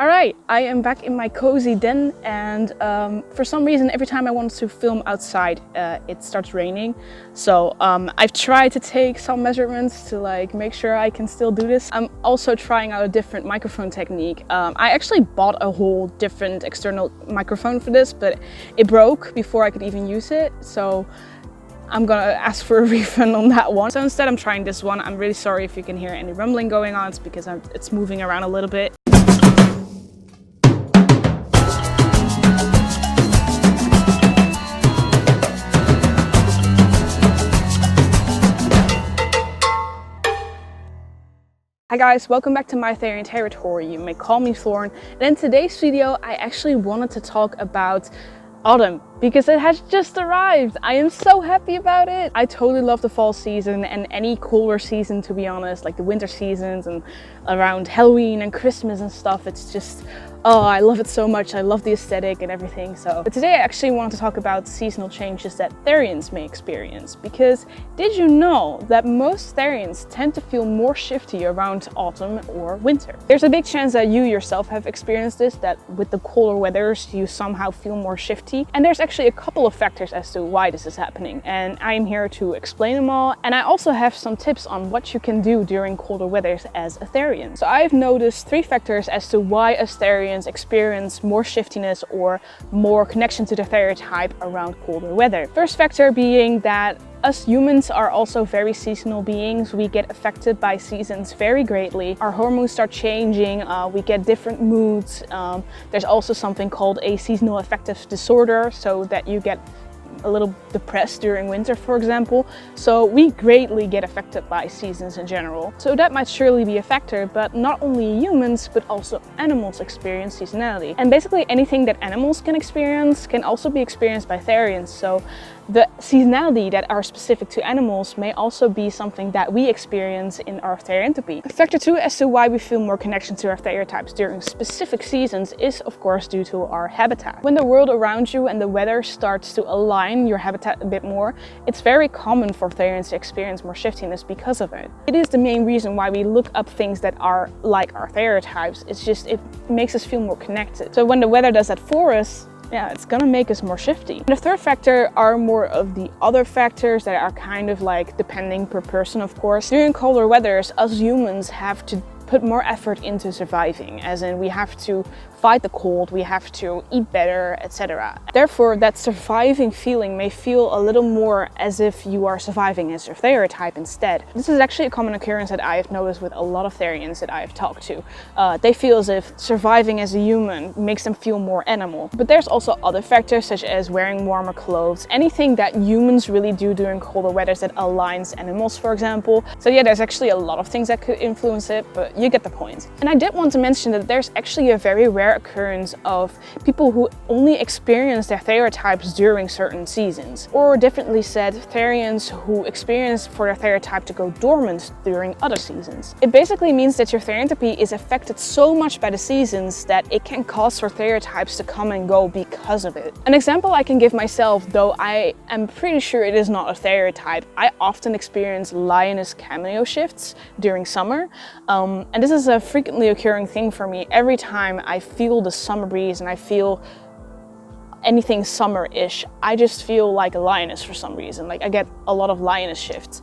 Alright, I am back in my cozy den, and for some reason every time I want to film outside it starts raining. So I've tried to take some measurements to make sure I can still do this. I'm also trying out a different microphone technique. I actually bought a whole different external microphone for this, but it broke before I could even use it. So I'm gonna ask for a refund on that one. So instead I'm trying this one. I'm really sorry if you can hear any rumbling going on. It's because it's moving around a little bit. Hi guys, welcome back to my Therian territory. You may call me Thorn. And in today's video, I actually wanted to talk about autumn because it has just arrived. I am so happy about it. I totally love the fall season and any cooler season, to be honest, like the winter seasons and around Halloween and Christmas and stuff. It's just, oh, I love it so much. I love the aesthetic and everything. But today I actually want to talk about seasonal changes that Therians may experience, because did you know that most Therians tend to feel more shifty around autumn or winter? There's a big chance that you yourself have experienced this, that with the cooler weathers you somehow feel more shifty. And there's actually a couple of factors as to why this is happening, and I'm here to explain them all. And I also have some tips on what you can do during colder weathers as a Therian. So I've noticed 3 factors as to why us Therians experience more shiftiness or more connection to the stereotype around colder weather. First factor being that us humans are also very seasonal beings. We get affected by seasons very greatly. Our hormones start changing, we get different moods. There's also something called a seasonal affective disorder, so that you get a little depressed during winter, for example. So we greatly get affected by seasons in general. So that might surely be a factor, but not only humans, but also animals experience seasonality. And basically anything that animals can experience can also be experienced by Therians. So the seasonality that are specific to animals may also be something that we experience in our Theriantopy. Factor 2 as to why we feel more connection to our stereotypes during specific seasons is of course due to our habitat. When the world around you and the weather starts to align your habitat a bit more, it's very common for Therians to experience more shiftiness because of it. It is the main reason why we look up things that are like our stereotypes. It's just, it makes us feel more connected. So when the weather does that for us, yeah, it's gonna make us more shifty. And the third factor are more of the other factors that are kind of depending per person, of course. During colder weathers, us humans have to put more effort into surviving, as in we have to fight the cold, we have to eat better, etc. Therefore, that surviving feeling may feel a little more as if you are surviving as your stereotype instead. This is actually a common occurrence that I have noticed with a lot of Therians that I have talked to. They feel as if surviving as a human makes them feel more animal. But there's also other factors such as wearing warmer clothes, anything that humans really do during colder weathers that aligns animals, for example. So yeah, there's actually a lot of things that could influence it, but you get the point. And I did want to mention that there's actually a very rare occurrence of people who only experience their stereotypes during certain seasons. Or differently said, Therians who experience for their stereotype to go dormant during other seasons. It basically means that your Theriantopy is affected so much by the seasons that it can cause for stereotypes to come and go because of it. An example I can give myself, though I am pretty sure it is not a stereotype, I often experience lioness cameo shifts during summer. And this is a frequently occurring thing for me. Every time I feel the summer breeze and I feel anything summer-ish, I just feel like a lioness for some reason. I get a lot of lioness shifts.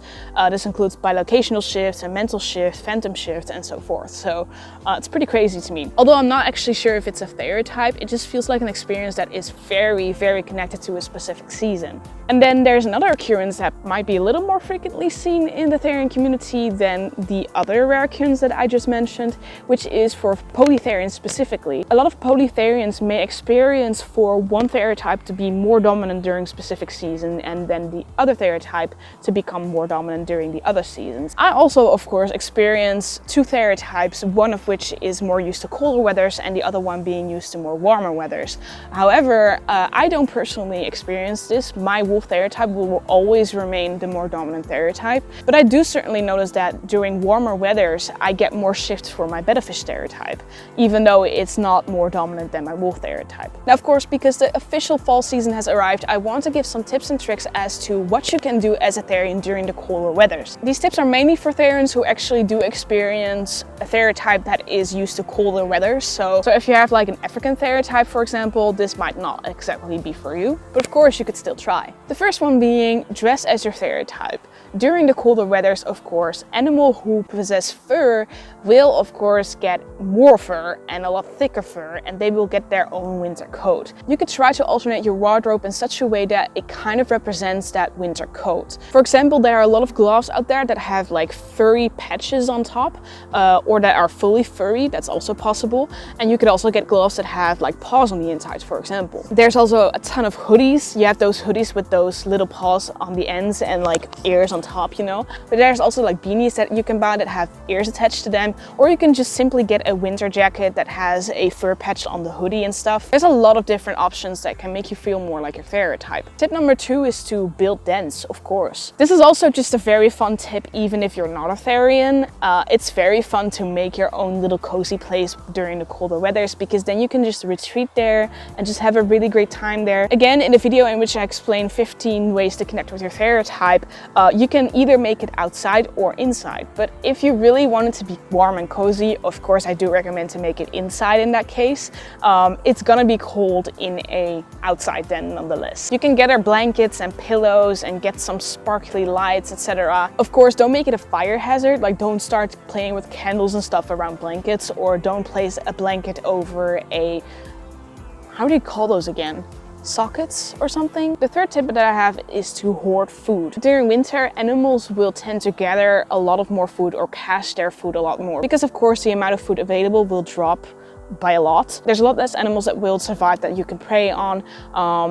This includes bilocational shifts and mental shifts, phantom shifts, and so forth. So it's pretty crazy to me. Although I'm not actually sure if it's a stereotype, it just feels like an experience that is very, very connected to a specific season. And then there's another occurrence that might be a little more frequently seen in the Therian community than the other rare occurrence that I just mentioned, which is for polytherians specifically. A lot of polytherians may experience for one stereotype to be more dominant during specific season and then the other stereotype to become more dominant during the other seasons. I also, of course, experience 2 stereotypes, one of which is more used to colder weathers and the other one being used to more warmer weathers. However, I don't personally experience this. My wolf stereotype will always remain the more dominant stereotype, but I do certainly notice that during warmer weathers I get more shifts for my betta fish stereotype, even though it's not more dominant than my wolf stereotype. Now of course, because the official fall season has arrived, I want to give some tips and tricks as to what you can do as a Therian during the colder weathers. These tips are mainly for Therians who actually do experience a stereotype that is used to colder weathers. So if you have like an African stereotype, for example, this might not exactly be for you, but of course you could still try. The first one being dress as your stereotype. During the colder weathers, of course, animals who possess fur will of course get more fur and a lot thicker fur, and they will get their own winter coat. You could try to alternate your wardrobe in such a way that it kind of represents that winter coat. For example, there are a lot of gloves out there that have like furry patches on top, or that are fully furry. That's also possible. And you could also get gloves that have like paws on the inside, for example. There's also a ton of hoodies. You have those hoodies with those little paws on the ends and like ears on top, you know. But there's also like beanies that you can buy that have ears attached to them, or you can just simply get a winter jacket that has a fur patch on the hoodie and stuff. There's a lot of different options that can make you feel more like your stereotype. Tip number 2 is to build dens, of course. This is also just a very fun tip even if you're not a Therian. It's very fun to make your own little cozy place during the colder weathers, because then you can just retreat there and just have a really great time there. Again, in the video in which I explain 15 ways to connect with your stereotype, you can either make it outside or inside. But if you really want it to be warm and cozy, of course I do recommend to make it inside in that case. It's gonna be cold in a outside den nonetheless. You can gather blankets and pillows and get some sparkly lights, etc. Of course, don't make it a fire hazard, like don't start playing with candles and stuff around blankets, or don't place a blanket over a, how do you call those again? Sockets or something. The third tip that I have is to hoard food. During winter, animals will tend to gather a lot of more food or cache their food a lot more, because of course the amount of food available will drop by a lot. There's a lot less animals that will survive that you can prey on.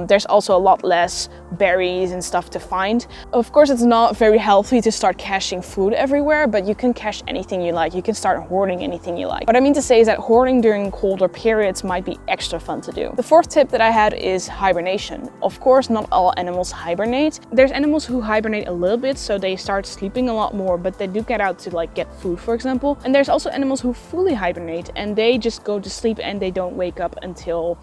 There's also a lot less berries and stuff to find. Of course, it's not very healthy to start caching food everywhere, but you can cache anything you like. You can start hoarding anything you like. What I mean to say is that hoarding during colder periods might be extra fun to do. The fourth tip that I had is hibernation. Of course, not all animals hibernate. There's animals who hibernate a little bit, so they start sleeping a lot more, but they do get out to like get food, for example. And there's also animals who fully hibernate and they just go to sleep and they don't wake up until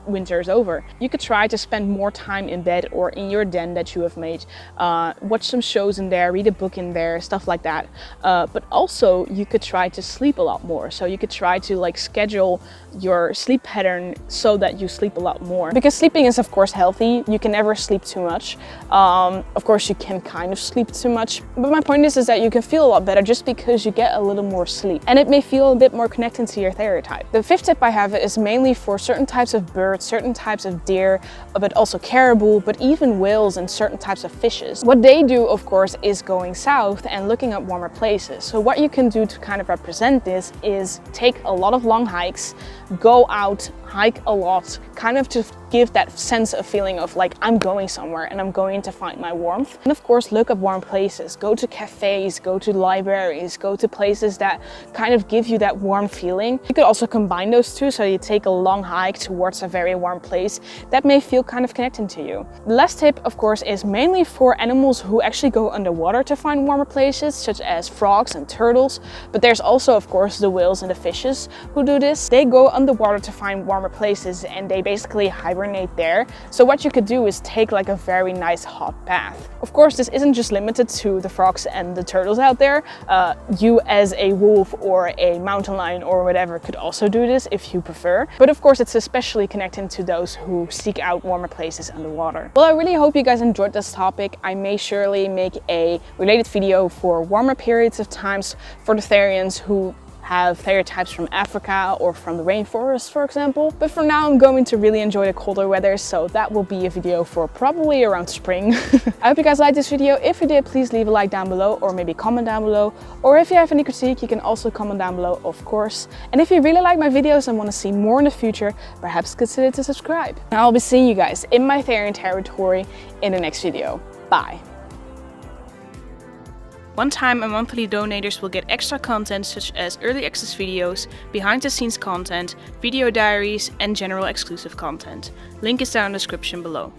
winter is over. You could try to spend more time in bed or in your den that you have made. Watch some shows in there, read a book in there, stuff like that. But also you could try to sleep a lot more. So you could try to like schedule your sleep pattern so that you sleep a lot more. Because sleeping is of course healthy. You can never sleep too much. Of course you can kind of sleep too much. But my point is that you can feel a lot better just because you get a little more sleep. And it may feel a bit more connected to your stereotype. The fifth tip I have is mainly for certain types of birds, certain types of deer, but also caribou, but even whales and certain types of fishes. What they do, of course, is going south and looking at warmer places. So what you can do to kind of represent this is take a lot of long hikes, go out, hike a lot, kind of to give that sense of feeling of like I'm going somewhere and I'm going to find my warmth. And of course, look up warm places, go to cafes, go to libraries, go to places that kind of give you that warm feeling. You could also combine those two, so you take a long hike towards a very warm place that may feel kind of connecting to you. The last tip, of course, is mainly for animals who actually go underwater to find warmer places, such as frogs and turtles. But there's also, of course, the whales and the fishes who do this. They go underwater to find warmer places and they basically hibernate there. So what you could do is take like a very nice hot bath. Of course, this isn't just limited to the frogs and the turtles out there. You as a wolf or a mountain lion or whatever could also do this if you prefer. But of course, it's especially connecting to those who seek out warmer places underwater. Well, I really hope you guys enjoyed this topic. I may surely make a related video for warmer periods of times for the Therians who have stereotypes from Africa or from the rainforest, for example. But for now, I'm going to really enjoy the colder weather, so that will be a video for probably around spring. I hope you guys liked this video. If you did, please leave a like down below or maybe comment down below. Or if you have any critique, you can also comment down below, of course. And if you really like my videos and want to see more in the future, perhaps consider to subscribe. And I'll be seeing you guys in my Therian territory in the next video. Bye. One-time and monthly donators will get extra content such as early access videos, behind-the-scenes content, video diaries, and general exclusive content. Link is down in the description below.